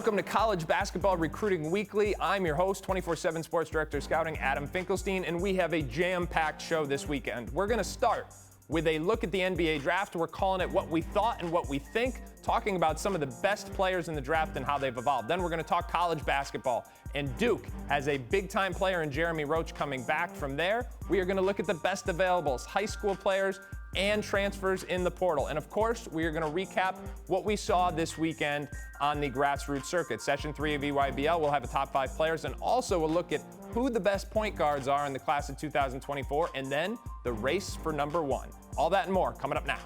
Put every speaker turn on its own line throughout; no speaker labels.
Welcome to College Basketball Recruiting Weekly. I'm your host, 24/7 Sports Director Scouting, Adam Finkelstein, and we have a jam-packed show this weekend. We're going to start with a look at the NBA draft. We're calling it what we thought and what we think, talking about some of the best players in the draft and how they've evolved. Then we're going to talk college basketball, and Duke has a big-time player in Jeremy Roach coming back. From there, we are going to look at the best availables, high school players, and transfers in the portal. And of course, we are going to recap what we saw this weekend on the grassroots circuit. Session 3 of EYBL, we'll have a top 5 players and also a look at who the best point guards are in the class of 2024, and then the race for number 1. All that and more coming up now.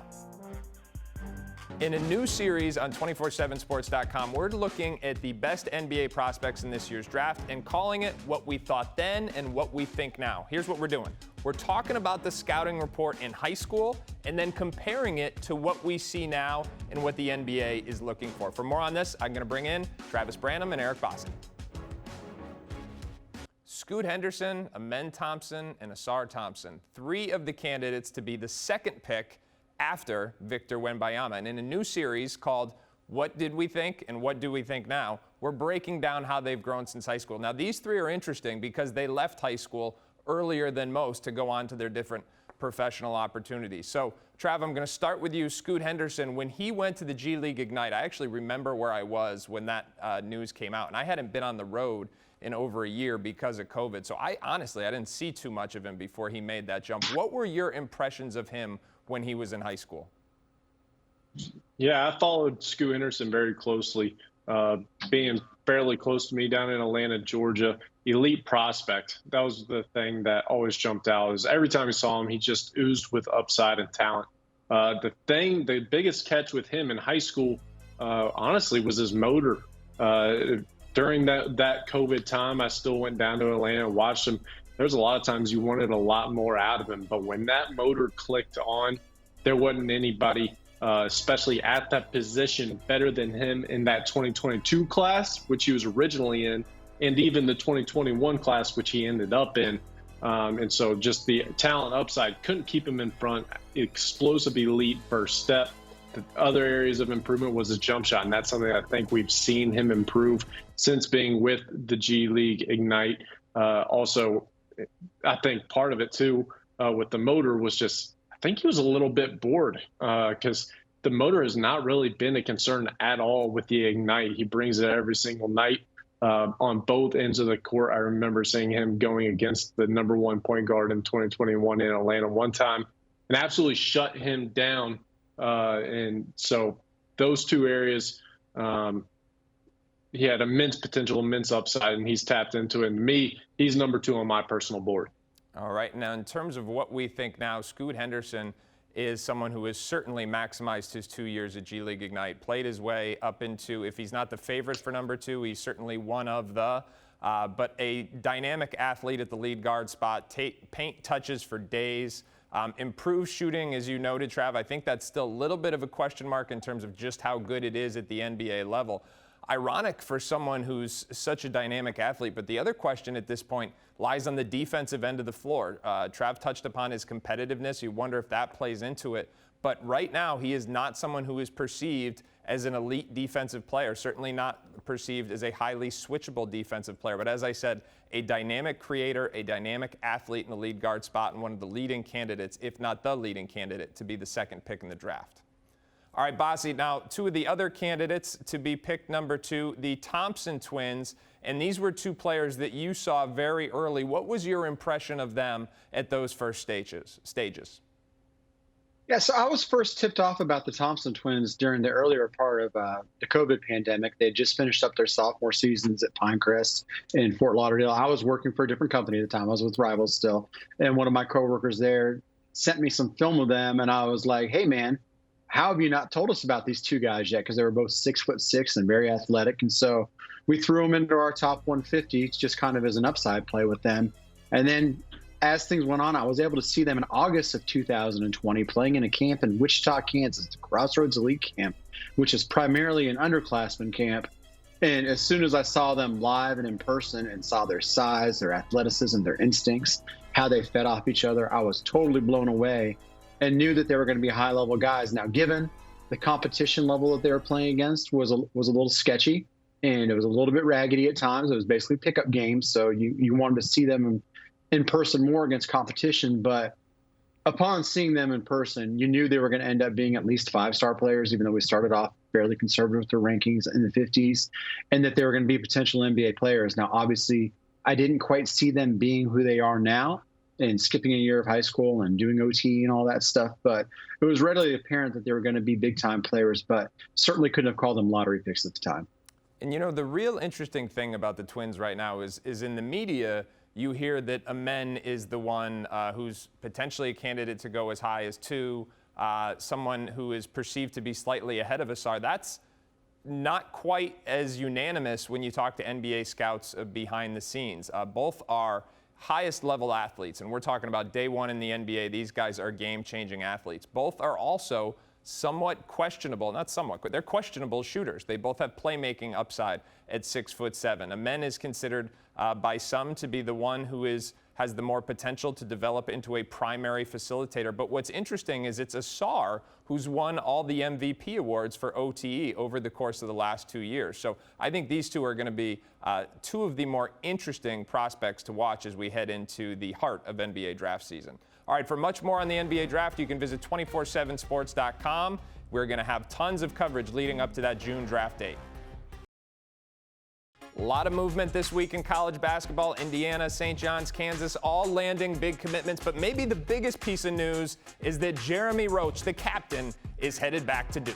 In a new series on 247sports.com, we're looking at the best NBA prospects in this year's draft and calling it what we thought then and what we think now. Here's what we're doing. We're talking about the scouting report in high school and then comparing it to what we see now and what the NBA is looking for. For more on this, I'm going to bring in Travis Branham and Eric Bossi. Scoot Henderson, Amen Thompson, and Arthuer Thompson, 3 of the candidates to be the second pick after Victor Wembanyama. And in a new series called What Did We Think and What Do We Think Now, we're breaking down how they've grown since high school. Now, these 3 are interesting because they left high school earlier than most to go on to their different professional opportunities. So, Trav, I'm going to start with you. Scoot Henderson, when he went to the G League Ignite, I actually remember where I was when that news came out. And I hadn't been on the road in over a year because of COVID. So I didn't see too much of him before he made that jump. What were your impressions of him when he was in high school?
Yeah, I followed Scoot Henderson very closely, being fairly close to me down in Atlanta, Georgia. Elite prospect. That was the thing that always jumped out. Is every time you saw him, he just oozed with upside and talent. The biggest catch with him in high school, honestly, was his motor. During that COVID time, I still went down to Atlanta and watched him. There's a lot of times you wanted a lot more out of him, but when that motor clicked on, there wasn't anybody, especially at that position, better than him in that 2022 class, which he was originally in, and even the 2021 class, which he ended up in. And so just the talent upside couldn't keep him in front. Explosive, elite first step. The other areas of improvement was his jump shot, and that's something I think we've seen him improve since being with the G League Ignite. Also, I think part of it too with the motor was just, I think he was a little bit bored because the motor has not really been a concern at all with the Ignite. He brings it every single night on both ends of the court. I remember seeing him going against the number 1 point guard in 2021 in Atlanta one time and absolutely shut him down. And so those 2 areas, he had immense potential, immense upside, and he's tapped into it. And me, he's number 2 on my personal board.
All right. Now, in terms of what we think now, Scoot Henderson is someone who has certainly maximized his 2 years at G League Ignite, played his way up into, if he's not the favorite for number 2, he's certainly one of the, but a dynamic athlete at the lead guard spot, paint touches for days. Improved shooting, as you noted, Trav. I think that's still a little bit of a question mark in terms of just how good it is at the NBA level. Ironic for someone who's such a dynamic athlete, but the other question at this point lies on the defensive end of the floor. Trav touched upon his competitiveness. You wonder if that plays into it. But right now, he is not someone who is perceived as an elite defensive player, certainly not perceived as a highly switchable defensive player. But as I said, a dynamic creator, a dynamic athlete in the lead guard spot, and one of the leading candidates, if not the leading candidate, to be the second pick in the draft. All right, Bossi, now 2 of the other candidates to be picked number 2, the Thompson twins, and these were 2 players that you saw very early. What was your impression of them at those first stages?
Yeah, so I was first tipped off about the Thompson twins during the earlier part of the COVID pandemic. They had just finished up their sophomore seasons at Pinecrest in Fort Lauderdale. I was working for a different company at the time. I was with Rivals still. And one of my coworkers there sent me some film of them, and I was like, hey, man, how have you not told us about these 2 guys yet? Because they were both 6'6" and very athletic. And so we threw them into our top 150 just kind of as an upside play with them. And then as things went on, I was able to see them in August of 2020 playing in a camp in Wichita, Kansas, the Crossroads Elite Camp, which is primarily an underclassmen camp. And as soon as I saw them live and in person and saw their size, their athleticism, their instincts, how they fed off each other, I was totally blown away and knew that they were going to be high-level guys. Now, given the competition level that they were playing against was a little sketchy, and it was a little bit raggedy at times. It was basically pickup games, so you wanted to see them in person more against competition. But upon seeing them in person, you knew they were going to end up being at least 5-star players, even though we started off fairly conservative with their rankings in the 50s, and that they were going to be potential NBA players. Now, obviously, I didn't quite see them being who they are now and skipping a year of high school and doing OT and all that stuff. But it was readily apparent that they were going to be big-time players, but certainly couldn't have called them lottery picks at the time.
And, the real interesting thing about the Twins right now is in the media, you hear that Amen is the one who's potentially a candidate to go as high as 2, someone who is perceived to be slightly ahead of Ausar. That's not quite as unanimous when you talk to NBA scouts behind the scenes. Both are highest level athletes, and we're talking about day one in the NBA. These guys are game-changing athletes. Both are also somewhat questionable, not somewhat, they're questionable shooters. They both have playmaking upside at 6'7". Amen is considered by some to be the one who has the more potential to develop into a primary facilitator. But what's interesting is it's Ausar who's won all the MVP awards for OTE over the course of the last 2 years. So I think these two are going to be two of the more interesting prospects to watch as we head into the heart of NBA draft season. All right, for much more on the NBA draft, you can visit 247sports.com. We're going to have tons of coverage leading up to that June draft date. A lot of movement this week in college basketball. Indiana, St. John's, Kansas, all landing big commitments. But maybe the biggest piece of news is that Jeremy Roach, the captain, is headed back to Duke.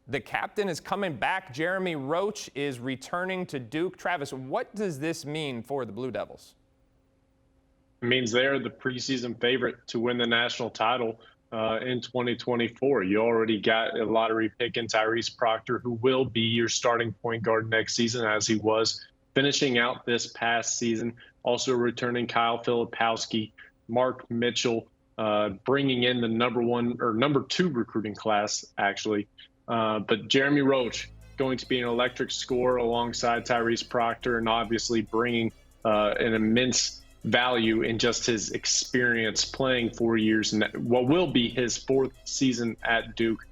The captain is coming back. Jeremy Roach is returning to Duke. Travis, what does this mean for the Blue Devils?
It means they're the preseason favorite to win the national title in 2024. You already got a lottery pick in Tyrese Proctor, who will be your starting point guard next season, as he was finishing out this past season. Also returning Kyle Filipowski, Mark Mitchell, bringing in the number 2 recruiting class, actually. But Jeremy Roach going to be an electric scorer alongside Tyrese Proctor, and obviously bringing an immense value in just his experience playing 4 years and what will be his 4th season at Duke.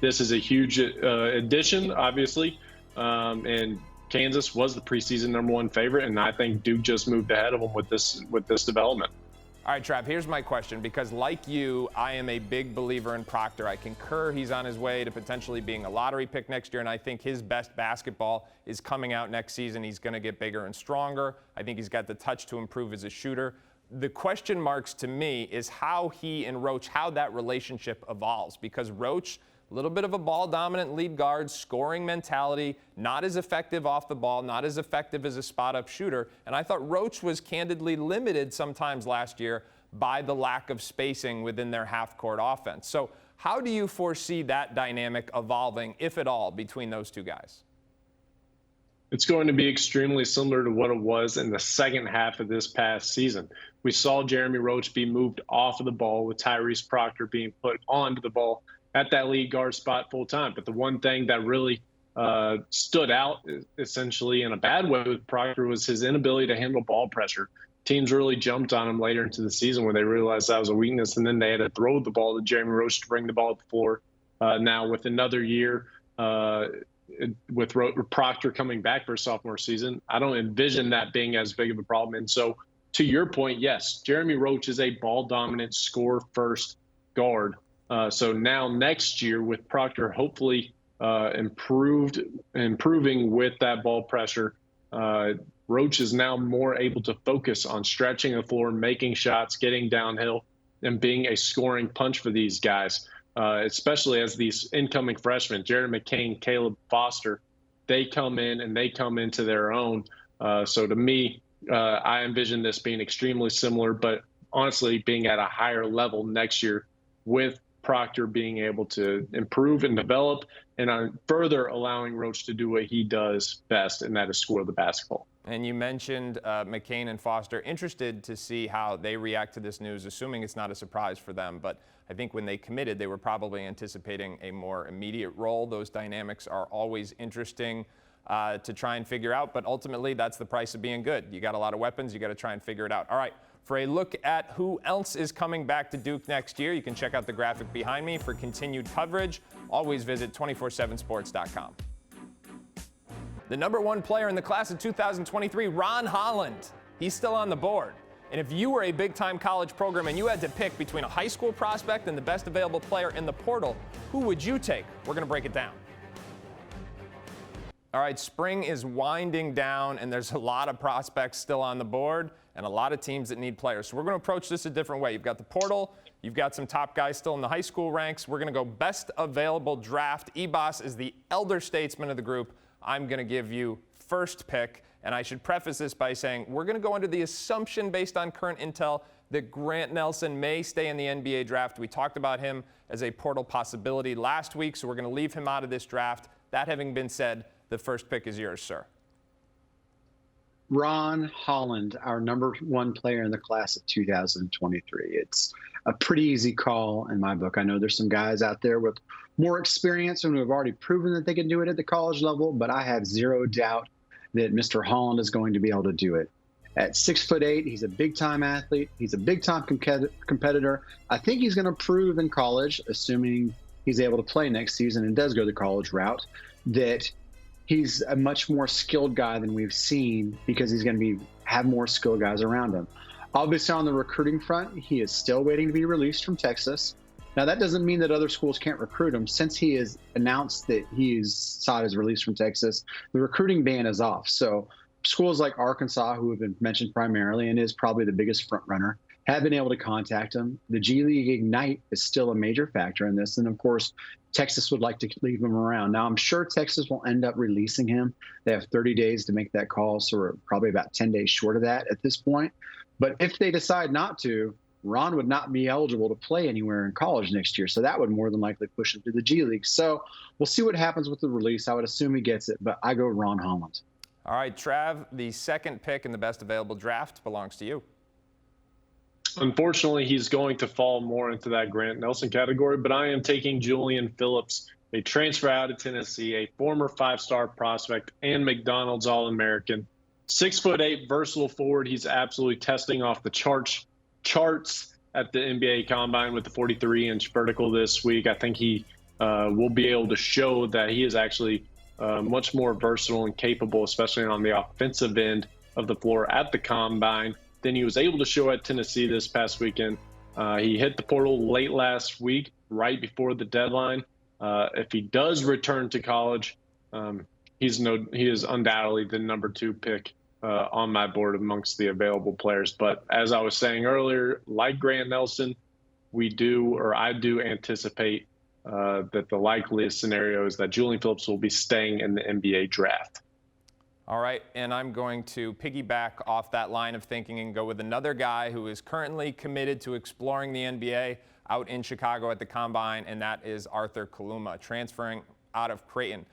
This is a huge addition, obviously, and Kansas was the preseason number 1 favorite, and I think Duke just moved ahead of them with this development.
All right, Trav, here's my question, because like you, I am a big believer in Proctor. I concur he's on his way to potentially being a lottery pick next year, and I think his best basketball is coming out next season. He's going to get bigger and stronger. I think he's got the touch to improve as a shooter. The question marks to me is how he and Roach, how that relationship evolves, because Roach, a little bit of a ball-dominant lead guard, scoring mentality, not as effective off the ball, not as effective as a spot-up shooter. And I thought Roach was candidly limited sometimes last year by the lack of spacing within their half-court offense. So how do you foresee that dynamic evolving, if at all, between those two guys?
It's going to be extremely similar to what it was in the second half of this past season. We saw Jeremy Roach be moved off of the ball with Tyrese Proctor being put onto the ball at that lead guard spot full time. But the one thing that really stood out, essentially in a bad way with Proctor, was his inability to handle ball pressure. Teams really jumped on him later into the season when they realized that was a weakness, and then they had to throw the ball to Jeremy Roach to bring the ball to the floor. Now with another year, with Proctor coming back for a sophomore season, I don't envision that being as big of a problem. And so to your point, yes, Jeremy Roach is a ball-dominant, score-first guard. So now next year with Proctor hopefully improving with that ball pressure, Roach is now more able to focus on stretching the floor, making shots, getting downhill, and being a scoring punch for these guys, especially as these incoming freshmen, Jared McCain, Caleb Foster, they come in and they come into their own. So to me, I envision this being extremely similar, but honestly being at a higher level next year with Proctor being able to improve and develop, and further allowing Roach to do what he does best, and that is score the basketball.
And you mentioned McCain and Foster. Interested to see how they react to this news, assuming it's not a surprise for them. But I think when they committed, they were probably anticipating a more immediate role. Those dynamics are always interesting to try and figure out. But ultimately, that's the price of being good. You got a lot of weapons. You got to try and figure it out. All right, For a look at who else is coming back to Duke next year, you can check out the graphic behind me for continued coverage. Always visit 247sports.com. The #1 player in the class of 2023, Ron Holland. He's still on the board. And if you were a big-time college program and you had to pick between a high school prospect and the best available player in the portal, who would you take? We're going to break it down. All right, spring is winding down, and there's a lot of prospects still on the board and a lot of teams that need players. So we're going to approach this a different way. You've got the portal. You've got some top guys still in the high school ranks. We're going to go best available draft. Ebos is the elder statesman of the group. I'm going to give you first pick. And I should preface this by saying we're going to go under the assumption based on current intel that Grant Nelson may stay in the NBA draft. We talked about him as a portal possibility last week, so we're going to leave him out of this draft. That having been said, the first pick is yours, sir.
Ron Holland, our #1 player in the class of 2023. It's a pretty easy call in my book. I know there's some guys out there with more experience and who have already proven that they can do it at the college level, but I have zero doubt that Mr. Holland is going to be able to do it. At 6'8", he's a big-time athlete. He's a big-time competitor. I think he's going to prove in college, assuming he's able to play next season and does go the college route, that he's a much more skilled guy than we've seen because he's going to have more skilled guys around him. Obviously, on the recruiting front, he is still waiting to be released from Texas. Now, that doesn't mean that other schools can't recruit him. Since he has announced that he's sought his release from Texas, the recruiting ban is off. So schools like Arkansas, who have been mentioned primarily and is probably the biggest front runner, have been able to contact him. The G League Ignite is still a major factor in this. And, of course, Texas would like to leave him around. Now, I'm sure Texas will end up releasing him. They have 30 days to make that call, so we're probably about 10 days short of that at this point. But if they decide not to, Ron would not be eligible to play anywhere in college next year, so that would more than likely push him to the G League. So we'll see what happens with the release. I would assume he gets it, but I go Ron Holland.
All right, Trav, the second pick in the best available draft belongs to you.
Unfortunately, he's going to fall more into that Grant Nelson category, but I am taking Julian Phillips, a transfer out of Tennessee, a former 5-star prospect and McDonald's All-American. 6'8", versatile forward. He's absolutely testing off the charts at the NBA Combine with the 43-inch vertical this week. I think he will be able to show that he is actually much more versatile and capable, especially on the offensive end of the floor at the Combine, than he was able to show at Tennessee this past weekend. He hit the portal late last week, right before the deadline. If he does return to college, he is undoubtedly the #2 pick on my board amongst the available players. But as I was saying earlier, like Grant Nelson, I do anticipate that the likeliest scenario is that Julian Phillips will be staying in the NBA draft.
All right, and I'm going to piggyback off that line of thinking and go with another guy who is currently committed to exploring the NBA out in Chicago at the Combine, and that is Arthuer Kaluma, transferring out of Creighton.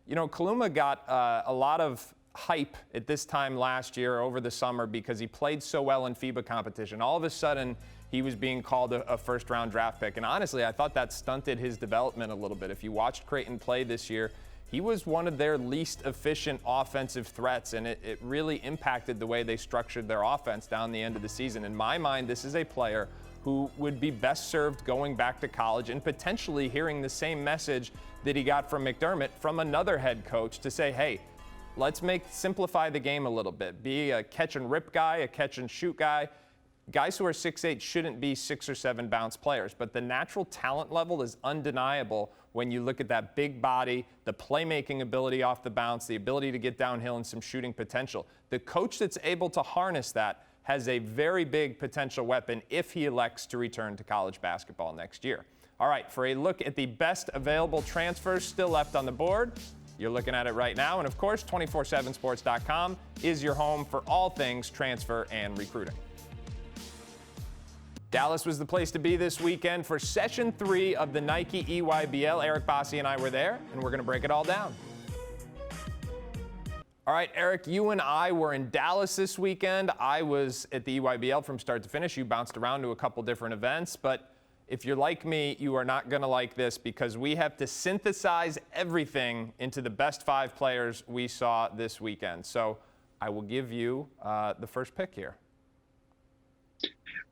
You know, Kaluma got a lot of hype at this time last year over the summer because he played so well in FIBA competition. All of a sudden, he was being called a first-round draft pick, and honestly, I thought that stunted his development a little bit. If you watched Creighton play this year, he was one of their least efficient offensive threats, and it really impacted the way they structured their offense down the end of the season. In my mind, this is a player who would be best served going back to college and potentially hearing the same message that he got from McDermott from another head coach to say, hey, let's simplify the game a little bit. Be a catch and rip guy, a catch and shoot guy. Guys who are 6'8" shouldn't be 6 or 7 bounce players, but the natural talent level is undeniable when you look at that big body, the playmaking ability off the bounce, the ability to get downhill, and some shooting potential. The coach that's able to harness that has a very big potential weapon if he elects to return to college basketball next year. All right, for a look at the best available transfers still left on the board, you're looking at it right now. And of course, 247sports.com is your home for all things transfer and recruiting. Dallas was the place to be this weekend for Session 3 of the Nike EYBL. Eric Bossi and I were there, and we're going to break it all down. All right, Eric, you and I were in Dallas this weekend. I was at the EYBL from start to finish. You bounced around to a couple different events, but if you're like me, you are not going to like this because we have to synthesize everything into the best 5 players we saw this weekend. So I will give you the first pick here.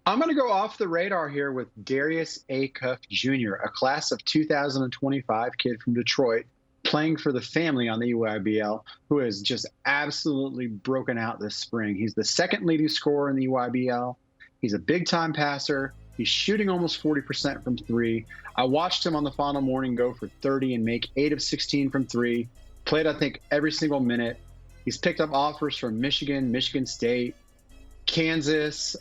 I'm going to go off the radar here with Darius A. Cuff Jr., a class of 2025 kid from Detroit, playing for the family on the EYBL, who has just absolutely broken out this spring. He's the second leading scorer in the EYBL. He's a big-time passer. He's shooting almost 40% from three. I watched him on the final morning go for 30 and make 8 of 16 from three. Played, I think, every single minute. He's picked up offers from Michigan, Michigan State, Kansas,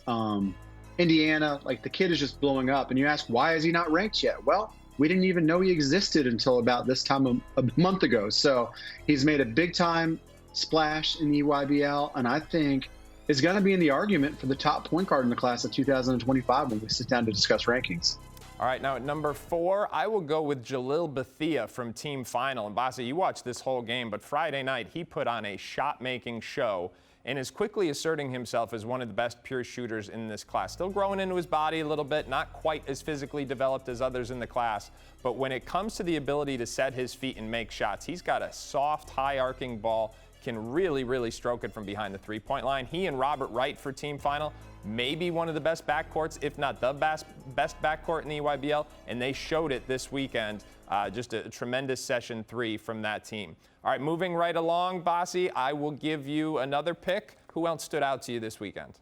Indiana. Like, the kid is just blowing up. And you ask, why is he not ranked yet? Well, we didn't even know he existed until about this time a month ago. So he's made a big-time splash in the EYBL, and I think is going to be in the argument for the top point guard in the class of 2025 when we sit down to discuss rankings.
All right, now at number 4, I will go with Jalil Bethia from Team Final. And Bossi, you watched this whole game, but Friday night he put on a shot-making show and is quickly asserting himself as one of the best pure shooters in this class. Still growing into his body a little bit, not quite as physically developed as others in the class, but when it comes to the ability to set his feet and make shots, he's got a soft, high-arcing ball, can really, really stroke it from behind the three-point line. He and Robert Wright for Team Final, maybe one of the best backcourts, if not the best backcourt in the EYBL, and they showed it this weekend. Just a tremendous session 3 from that team. All right, moving right along, Bossi, I will give you another pick. Who else stood out to you this weekend?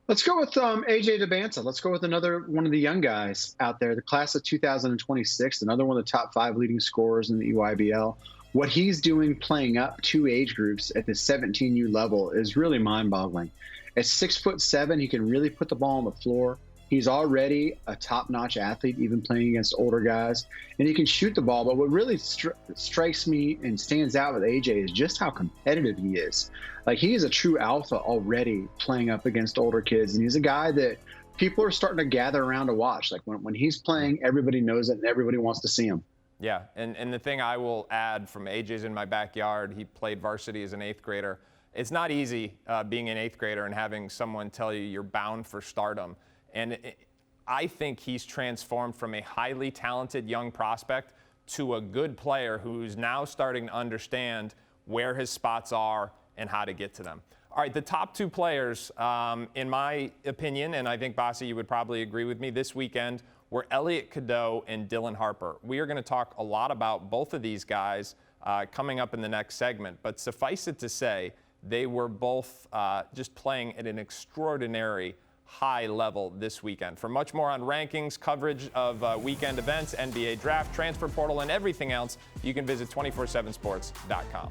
Let's go with AJ DeBanza. Let's go with another one of the young guys out there, the class of 2026, another one of the top 5 leading scorers in the EYBL. What he's doing playing up 2 age groups at the 17U level is really mind-boggling. At 6'7", he can really put the ball on the floor. He's already a top-notch athlete, even playing against older guys, and he can shoot the ball. But what really strikes me and stands out with AJ is just how competitive he is. Like, he is a true alpha already playing up against older kids, and he's a guy that people are starting to gather around to watch. Like, when he's playing, everybody knows it, and everybody wants to see him.
Yeah, and the thing I will add from AJ's in my backyard, he played varsity as an 8th grader. It's not easy being an 8th grader and having someone tell you you're bound for stardom. And I think he's transformed from a highly talented young prospect to a good player who's now starting to understand where his spots are and how to get to them. All right, the top 2 players, in my opinion, and I think, Bossi, you would probably agree with me, this weekend were Elliot Cadeau and Dylan Harper. We are going to talk a lot about both of these guys coming up in the next segment, but suffice it to say, they were both just playing at an extraordinary high level this weekend. For much more on rankings, coverage of weekend events, NBA draft, transfer portal, and everything else, you can visit 247sports.com.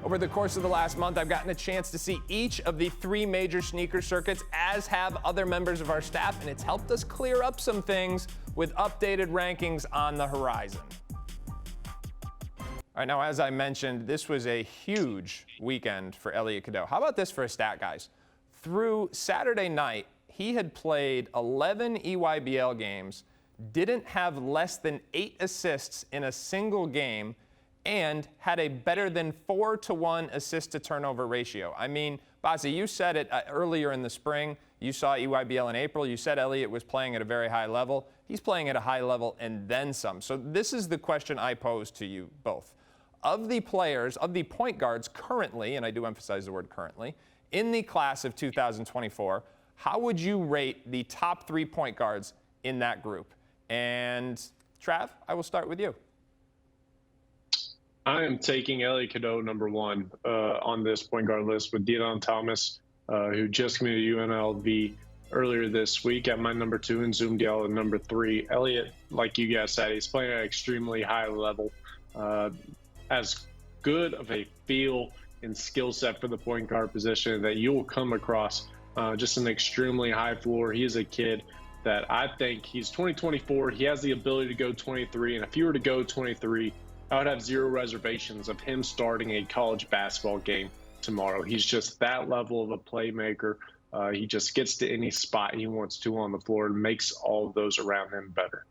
Over the course of the last month, I've gotten a chance to see each of the 3 major sneaker circuits, as have other members of our staff, and it's helped us clear up some things with updated rankings on the horizon. All right, now, as I mentioned, this was a huge weekend for Elliot Cadeau. How about this for a stat, guys? Through Saturday night, he had played 11 EYBL games, didn't have less than 8 assists in a single game, and had a better than 4-to-1 assist-to-turnover ratio. I mean, Bossi, you said it earlier in the spring. You saw EYBL in April. You said Elliot was playing at a very high level. He's playing at a high level and then some. So this is the question I pose to you both. Of the players, of the point guards currently, and I do emphasize the word currently, in the class of 2024, how would you rate the top 3 point guards in that group? And Trav, I will start with you.
I am taking Elliot Cadeau number 1 on this point guard list with Dylan Thomas, who just committed to UNLV earlier this week at my number 2, and Zoom Diallo at number 3. Elliot, like you guys said, he's playing at an extremely high level. As good of a feel and skill set for the point guard position that you will come across. Just an extremely high floor. He is a kid that I think he's 2024. He has the ability to go 23, and if he were to go 23, I would have 0 reservations of him starting a college basketball game tomorrow. He's just that level of a playmaker. He just gets to any spot he wants to on the floor and makes all of those around him better.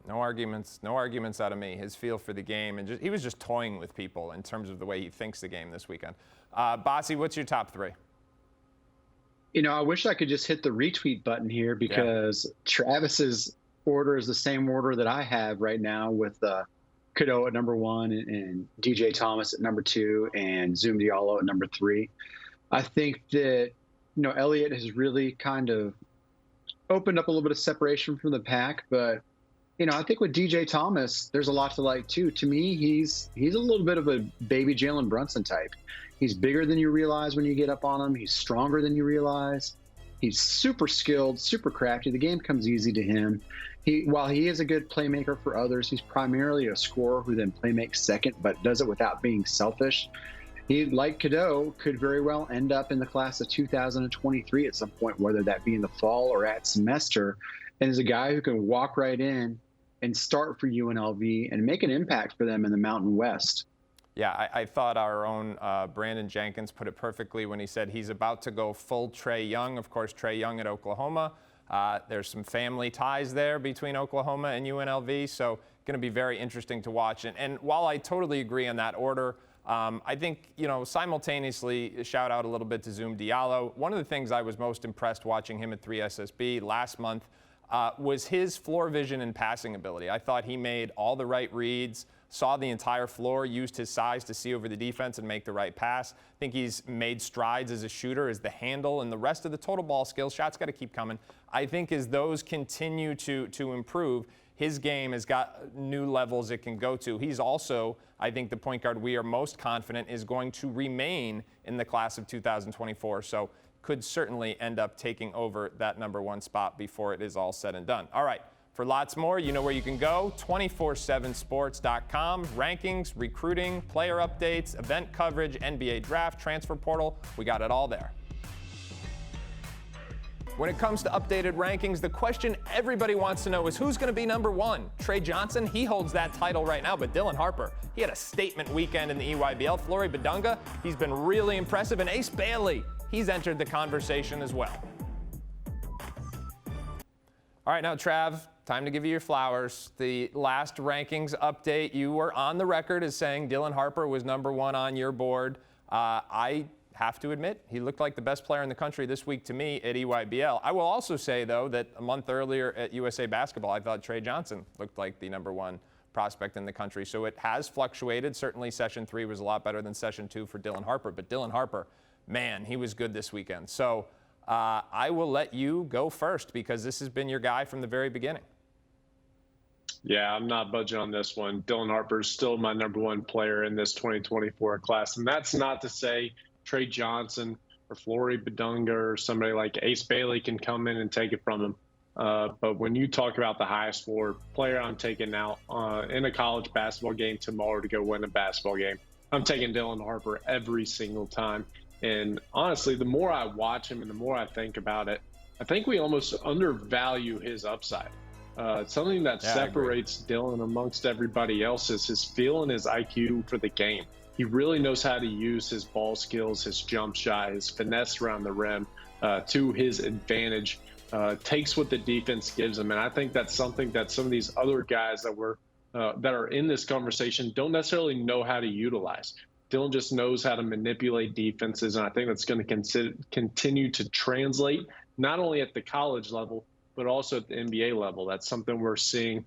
No arguments out of me. His feel for the game, and he was just toying with people in terms of the way he thinks the game this weekend. Bossi, what's your top 3?
You know, I wish I could just hit the retweet button here because Travis's order is the same order that I have right now with Cadeau at number 1 and DJ Thomas at number 2 and Zoom Diallo at number 3. I think that Elliott has really kind of opened up a little bit of separation from the pack, but I think with DJ Thomas, there's a lot to like too. To me, he's a little bit of a baby Jalen Brunson type. He's bigger than you realize when you get up on him. He's stronger than you realize. He's super skilled, super crafty. The game comes easy to him. While he is a good playmaker for others, he's primarily a scorer who then playmakes second, but does it without being selfish. He, like Cadeau, could very well end up in the class of 2023 at some point, whether that be in the fall or at semester, and is a guy who can walk right in and start for UNLV and make an impact for them in the Mountain West.
Yeah, I thought our own Brandon Jenkins put it perfectly when he said he's about to go full Trae Young. Of course, Trae Young at Oklahoma. There's some family ties there between Oklahoma and UNLV, so going to be very interesting to watch. And while I totally agree on that order, I think, simultaneously shout out a little bit to Zoom Diallo. One of the things I was most impressed watching him at 3SSB last month was his floor vision and passing ability. I thought he made all the right reads, saw the entire floor, used his size to see over the defense and make the right pass. I think he's made strides as a shooter, as the handle, and the rest of the total ball skills. Shots got to keep coming. I think as those continue to improve, his game has got new levels it can go to. He's also, I think, the point guard we are most confident is going to remain in the class of 2024. So could certainly end up taking over that #1 spot before it is all said and done. All right. For lots more, you know where you can go, 247sports.com. Rankings, recruiting, player updates, event coverage, NBA draft, transfer portal. We got it all there. When it comes to updated rankings, the question everybody wants to know is who's going to be #1? Trey Johnson, he holds that title right now, but Dylan Harper, he had a statement weekend in the EYBL. Flory Badunga, he's been really impressive, and Ace Bailey, he's entered the conversation as well. All right, now, Trav, time to give you your flowers. The last rankings update, you were on the record as saying Dylan Harper was #1 on your board. I have to admit, he looked like the best player in the country this week to me at EYBL. I will also say, though, that a month earlier at USA Basketball, I thought Trey Johnson looked like the #1 prospect in the country. So it has fluctuated. Certainly Session 3 was a lot better than Session 2 for Dylan Harper. But Dylan Harper, man, he was good this weekend. So I will let you go first because this has been your guy from the very beginning.
Yeah, I'm not budging on this one. Dylan Harper is still my #1 player in this 2024 class. And that's not to say Trey Johnson or Flory Badunga or somebody like Ace Bailey can come in and take it from him. But when you talk about the highest floor player I'm taking out in a college basketball game tomorrow to go win a basketball game, I'm taking Dylan Harper every single time. And honestly, the more I watch him and the more I think about it, I think we almost undervalue his upside. Something that separates Dylan amongst everybody else is his feel and his IQ for the game. He really knows how to use his ball skills, his jump shot, his finesse around the rim to his advantage, takes what the defense gives him. And I think that's something that some of these other guys that are in this conversation don't necessarily know how to utilize. Dylan just knows how to manipulate defenses, and I think that's going to continue to translate not only at the college level, but also at the NBA level. That's something we're seeing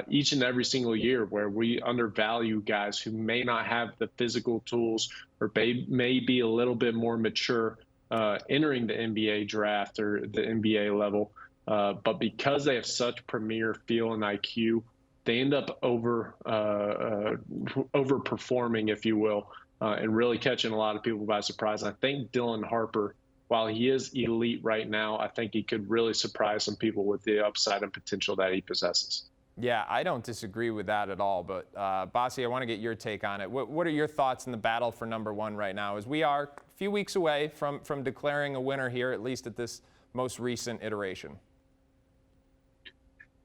each and every single year where we undervalue guys who may not have the physical tools or may be a little bit more mature entering the NBA draft or the NBA level. But because they have such premier feel and IQ, they end up overperforming, if you will, and really catching a lot of people by surprise. And I think Dylan Harper, while he is elite right now, I think he could really surprise some people with the upside and potential that he possesses.
Yeah, I don't disagree with that at all. But, Bossi, I want to get your take on it. What are your thoughts in the battle for #1 right now, as we are a few weeks away from declaring a winner here, at least at this most recent iteration?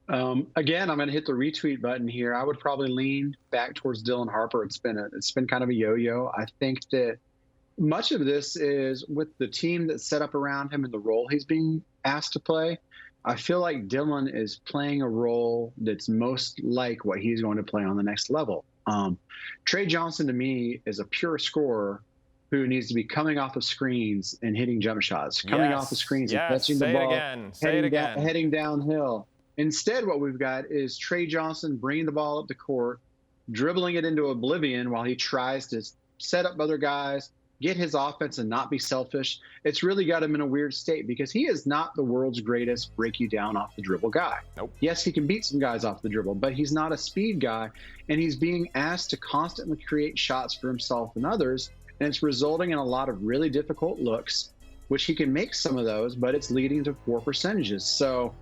Again, I'm going to hit the retweet button here. I would probably lean back towards Dylan Harper. It's been kind of a yo-yo. I think that much of this is with the team that's set up around him and the role he's being asked to play. I feel like Dylan is playing a role that's most like what he's going to play on the next level. Trey Johnson, to me, is a pure scorer who needs to be coming off of screens and hitting jump shots, coming off the screens and catching the ball, heading downhill. Instead, what we've got is Trey Johnson bringing the ball up the court, dribbling it into oblivion while he tries to set up other guys, get his offense and not be selfish, it's really got him in a weird state because he is not the world's greatest break you down off the dribble guy.
Nope.
Yes, he can beat some guys off the dribble, but he's not a speed guy, and he's being asked to constantly create shots for himself and others, and it's resulting in a lot of really difficult looks, which he can make some of those, but it's leading to poor percentages. So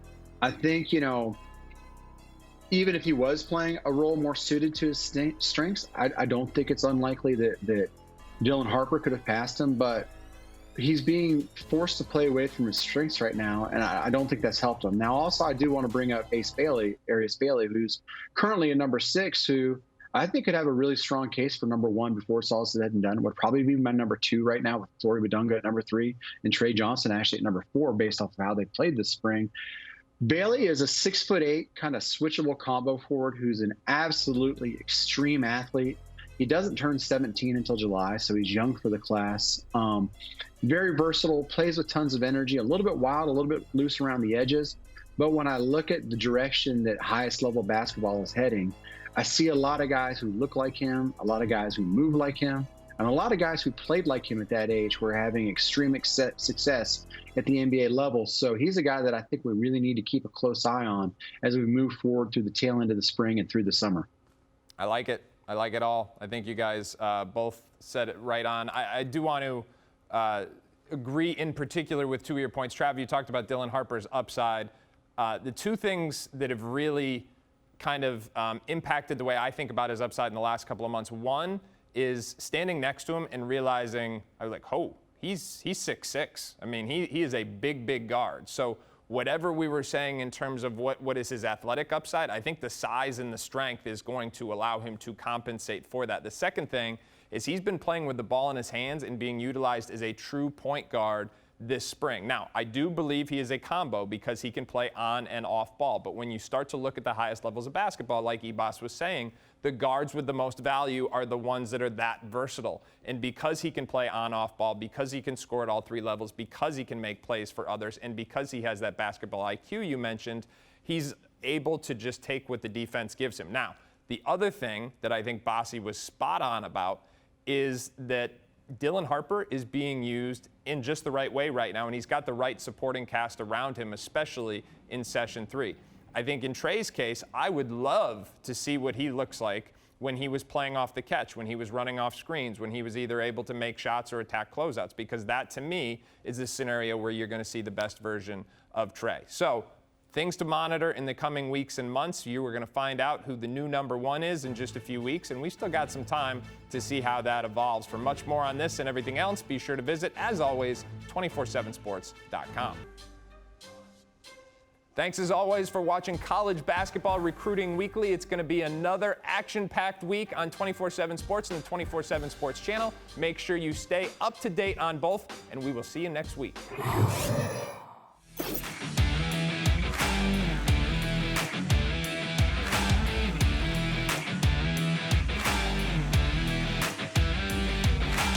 I think, even if he was playing a role more suited to his strengths, I don't think it's unlikely that Dylan Harper could have passed him, but he's being forced to play away from his strengths right now, and I don't think that's helped him. Now, also, I do want to bring up Arias Bailey, who's currently a number 6, who I think could have a really strong case for number 1 before it's all said and done. Would probably be my number 2 right now, with Flory Badunga at number 3 and Trey Johnson actually at number 4 based off of how they played this spring. Bailey is a 6'8" kind of switchable combo forward who's an absolutely extreme athlete. He doesn't turn 17 until July, so he's young for the class. Very versatile, plays with tons of energy, a little bit wild, a little bit loose around the edges. But when I look at the direction that highest level basketball is heading, I see a lot of guys who look like him, a lot of guys who move like him, and a lot of guys who played like him at that age were having extreme success at the NBA level. So he's a guy that I think we really need to keep a close eye on as we move forward through the tail end of the spring and through the summer.
I like it. I like it all. I think you guys both said it right on. I do want to agree in particular with 2 of your points. Trav, you talked about Dylan Harper's upside. The 2 things that have really kind of impacted the way I think about his upside in the last couple of months. One is standing next to him and realizing, I was like, oh, he's 6'6". I mean, he is a big, big guard. So whatever we were saying in terms of what is his athletic upside, I think the size and the strength is going to allow him to compensate for that. The second thing is he's been playing with the ball in his hands and being utilized as a true point guard this spring. Now, I do believe he is a combo because he can play on and off ball. But when you start to look at the highest levels of basketball, like Ebos was saying, the guards with the most value are the ones that are that versatile. And because he can play on-off ball, because he can score at all 3 levels, because he can make plays for others, and because he has that basketball IQ you mentioned, he's able to just take what the defense gives him. Now, the other thing that I think Bossi was spot on about is that Dylan Harper is being used in just the right way right now, and he's got the right supporting cast around him, especially in Session 3. I think in Trey's case, I would love to see what he looks like when he was playing off the catch, when he was running off screens, when he was either able to make shots or attack closeouts, because that, to me, is the scenario where you're going to see the best version of Trey. So things to monitor in the coming weeks and months. You are going to find out who the new number 1 is in just a few weeks, and we still got some time to see how that evolves. For much more on this and everything else, be sure to visit, as always, 247sports.com. Thanks, as always, for watching College Basketball Recruiting Weekly. It's going to be another action-packed week on 24/7 Sports and the 24/7 Sports channel. Make sure you stay up to date on both, and we will see you next week.